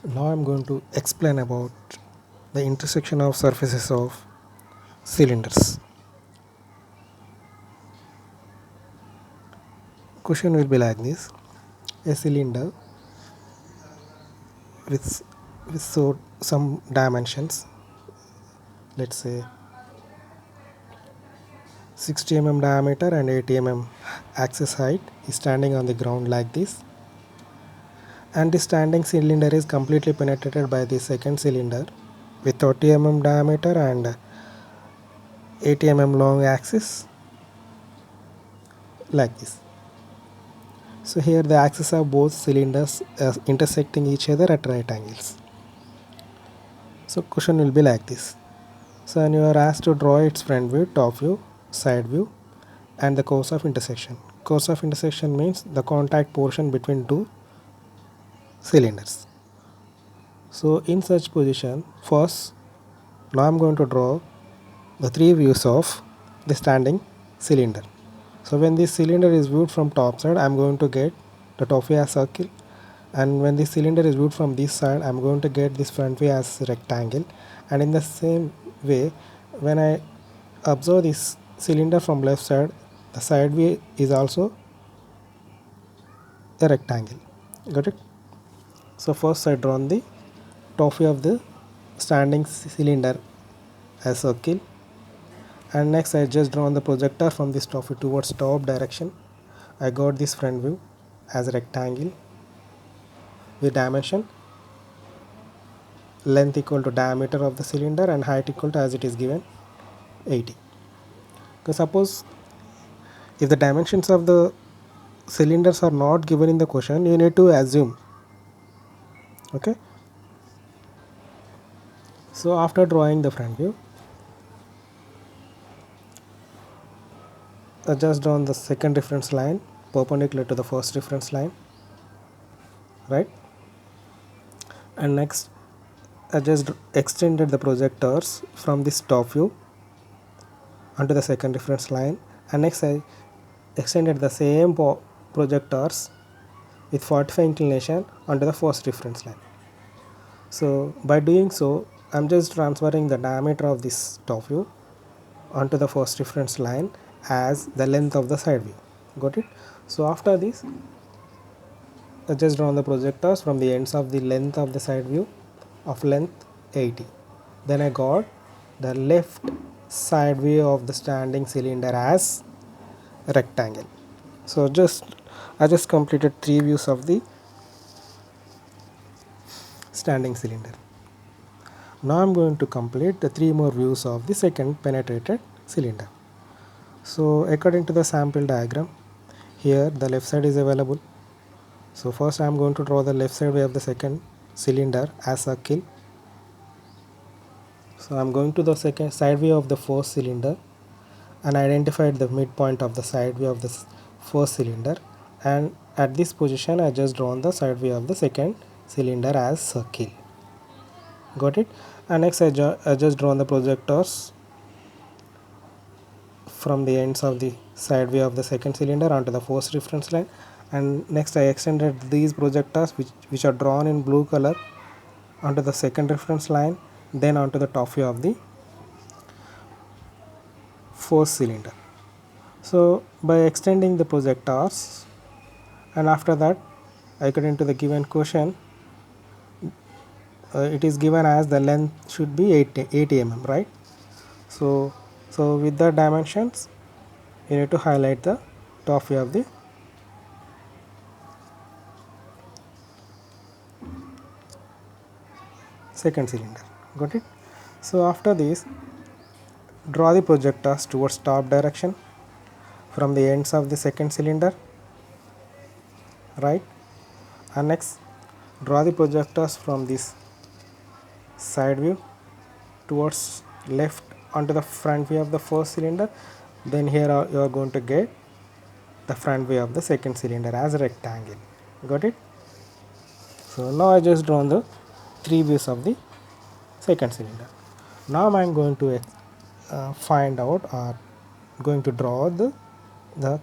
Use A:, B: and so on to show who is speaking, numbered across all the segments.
A: Now I'm going to explain about the intersection of surfaces of cylinders. Question will be like this: a cylinder with some dimensions, let's say 60 mm diameter and 80 mm axis height, is standing on the ground like this, and the standing cylinder is completely penetrated by the second cylinder with 30 mm diameter and 80 mm long axis like this. So here the axes of both cylinders intersecting each other at right angles. So question will be like this. So when you are asked to draw its front view, top view, side view, and the course of intersection. Course of intersection means the contact portion between two cylinders. So in such position, first, now I am going to draw the three views of the standing cylinder. So when this cylinder is viewed from top side, I am going to get the top view as circle, and when this cylinder is viewed from this side, I am going to get this front view as rectangle. And in the same way, when I observe this cylinder from left side, the side view is also a rectangle. Got it? So first I drawn the top view of the standing cylinder as circle, and next I just drawn the projector from this top view towards top direction. I got this front view as a rectangle with dimension length equal to diameter of the cylinder and height equal to, as it is given, 80. Because suppose if the dimensions of the cylinders are not given in the question, you need to assume. Okay, so after drawing the front view, I just drawn the second reference line perpendicular to the first reference line, right? And next I just extended the projectors from this top view onto the second reference line, and next I extended the same projectors with 45 inclination onto the first reference line. So by doing so, I'm just transferring the diameter of this top view onto the first reference line as the length of the side view. Got it? So after this, I just drawn the projectors from the ends of the length of the side view of length 80. Then I got the left side view of the standing cylinder as a rectangle. So I just completed three views of the standing cylinder. Now I am going to complete the three more views of the second penetrated cylinder. So according to the sample diagram, here the left side is available. So first I am going to draw the left side view of the second cylinder as a circle. So I am going to the second side view of the first cylinder and identified the midpoint of the side view of the first cylinder, and at this position I just drawn the side view of the second cylinder as circle. Got it? And next I just drawn the projectors from the ends of the side view of the second cylinder onto the first reference line, and next I extended these projectors which are drawn in blue color onto the second reference line, then onto the top view of the first cylinder. So by extending the projectors, and after that according to the given question, it is given as the length should be 80 mm, right? So with the dimensions, you need to highlight the top view of the second cylinder. Got it? So after this, draw the projectors towards top direction from the ends of the second cylinder, right? And next draw the projectors from this side view towards left onto the front view of the first cylinder. Then here you are going to get the front view of the second cylinder as a rectangle. Got it? So now I just drawn the three views of the second cylinder. Now I am going to find out or going to draw the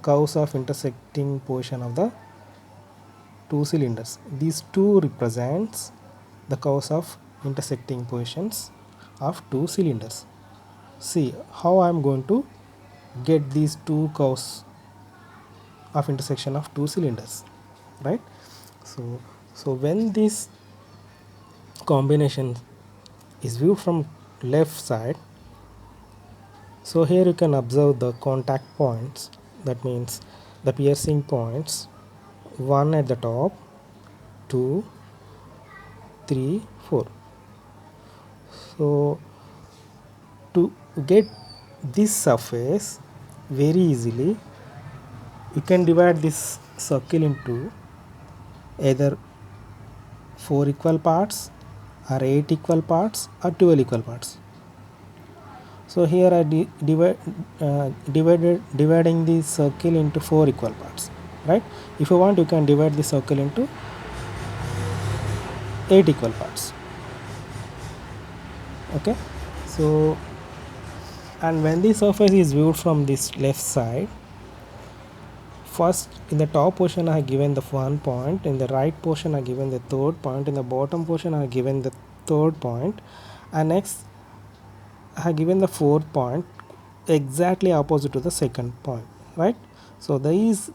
A: curves of intersecting portion of the two cylinders. These two represents the curves of intersecting positions of two cylinders. See how I am going to get these two curves of intersection of two cylinders, right? So when this combination is viewed from left side, so here you can observe the contact points, that means the piercing points, one at the top, 2, 3, 4. So to get this surface very easily, you can divide this circle into either 4 equal parts or 8 equal parts or 12 equal parts. So here I dividing the circle into 4 equal parts, right? If you want, you can divide the circle into 8 equal parts. Okay, so and when the surface is viewed from this left side, first in the top portion I have given the 1 point, in the right portion I have given the third point, in the bottom portion I have given the third point, and next I have given the fourth point exactly opposite to the second point, right? So these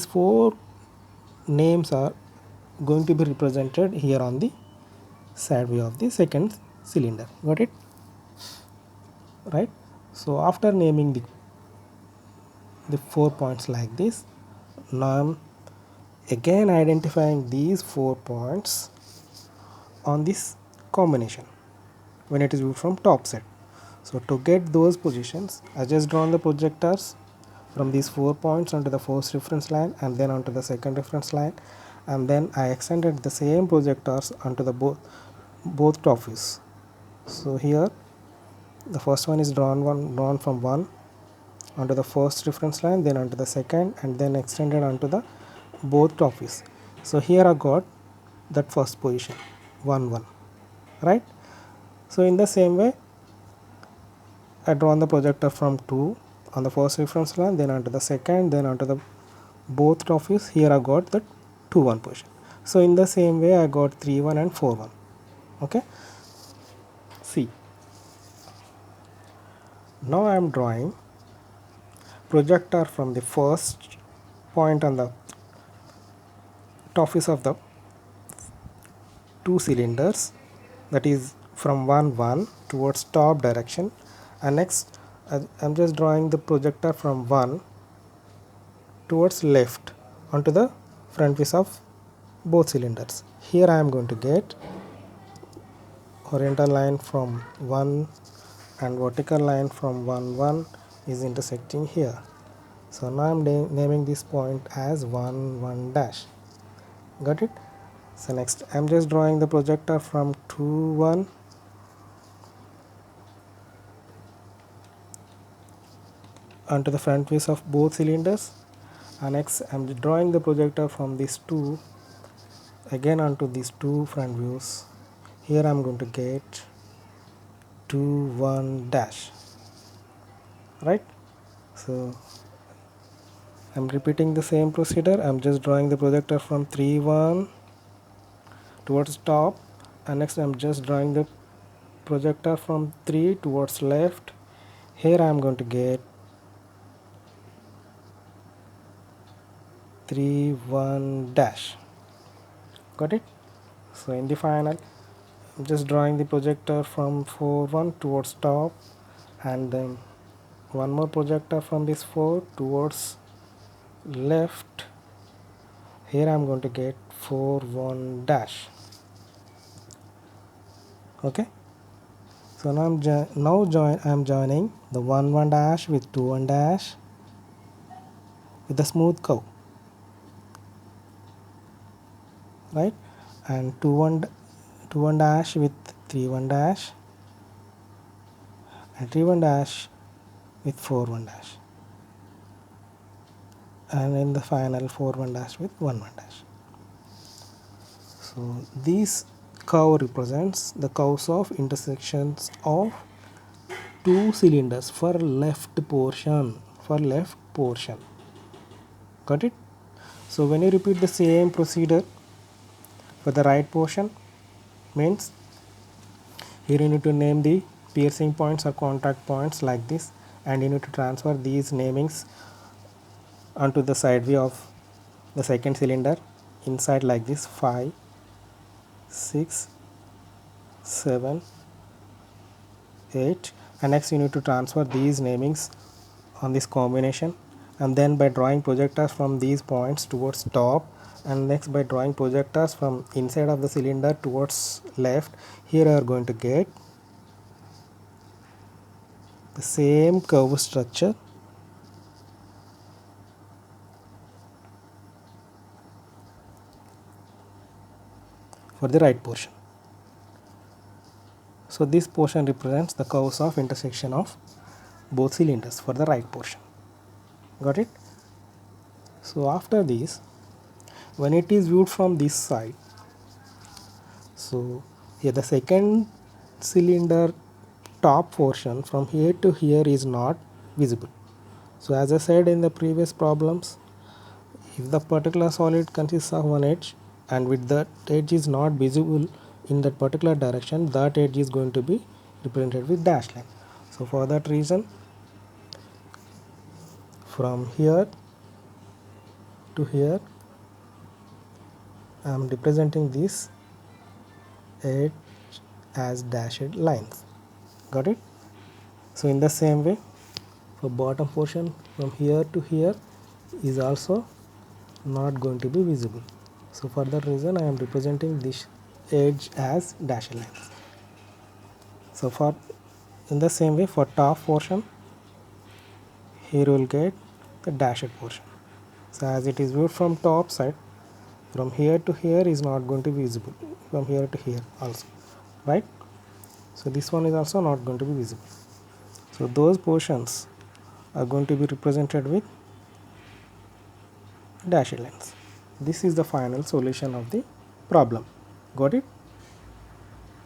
A: 4 names are going to be represented here on the side view of the second cylinder. Got it? Right? So after naming the 4 points like this, now I'm again identifying these 4 points on this combination when it is viewed from top side. So to get those positions, I just drawn the projectors from these 4 points onto the first reference line and then onto the second reference line, and then I extended the same projectors onto the both top views. So here the first one is drawn from 1 onto the first reference line, then onto the second, and then extended onto the both top views. So here I got that first position 1 1, right? So in the same way I drawn the projector from 2 on the first reference line, then onto the second, then onto the both top views. Here I got the 2 1 position. So in the same way I got 3 1 and 4 1. Okay, see, now I am drawing projector from the first point on the top views of the two cylinders, that is from 1 1 towards top direction, and next I'm just drawing the projector from 1 towards left onto the front views of both cylinders. Here I am going to get horizontal line from 1 and vertical line from 1 1 is intersecting here. So now I am naming this point as 1 1 dash. Got it? So next I am just drawing the projector from 2 1 onto the front views of both cylinders, and next I am drawing the projector from these 2 again onto these 2 front views. Here I am going to get 2 1 dash, right? So I am repeating the same procedure. I am just drawing the projector from 3 1 towards top, and next I am just drawing the projector from 3 towards left. Here I am going to get 3 1 dash. Got it? So in the final I'm just drawing the projector from 4 1 towards top, and then one more projector from this 4 towards left. Here I am going to get 4 1 dash. Okay, so now I am joining the 1 1 dash with 2 1 dash with a smooth curve, right? And 2 1 dash with 3 1 dash, and 3 1 dash with 4 1 dash, and in the final 4 1 dash with 1 1 dash. So this curve represents the curves of intersections of two cylinders for left portion. Got it? So when you repeat the same procedure for the right portion, Means here you need to name the piercing points or contact points like this, and you need to transfer these namings onto the side view of the second cylinder inside like this: 5, 6, 7, 8, and next you need to transfer these namings on this combination, and then by drawing projectors from these points towards top, and next by drawing projectors from inside of the cylinder towards left, here you are going to get the same curve structure for the right portion. So this portion represents the curves of intersection of both cylinders for the right portion. Got it? So after this, when it is viewed from this side, so here the second cylinder top portion from here to here is not visible. So as I said in the previous problems, if the particular solid consists of one edge and with that edge is not visible in that particular direction, that edge is going to be represented with dashed line. So for that reason, from here to here, I am representing this edge as dashed lines. Got it? So in the same way, for bottom portion from here to here is also not going to be visible. So for that reason, I am representing this edge as dashed lines. So for in the same way, for top portion, here you will get the dashed portion. So as it is viewed from top side, from here to here is not going to be visible, from here to here also, right? So this one is also not going to be visible. So those portions are going to be represented with dashed lines. This is the final solution of the problem. Got it?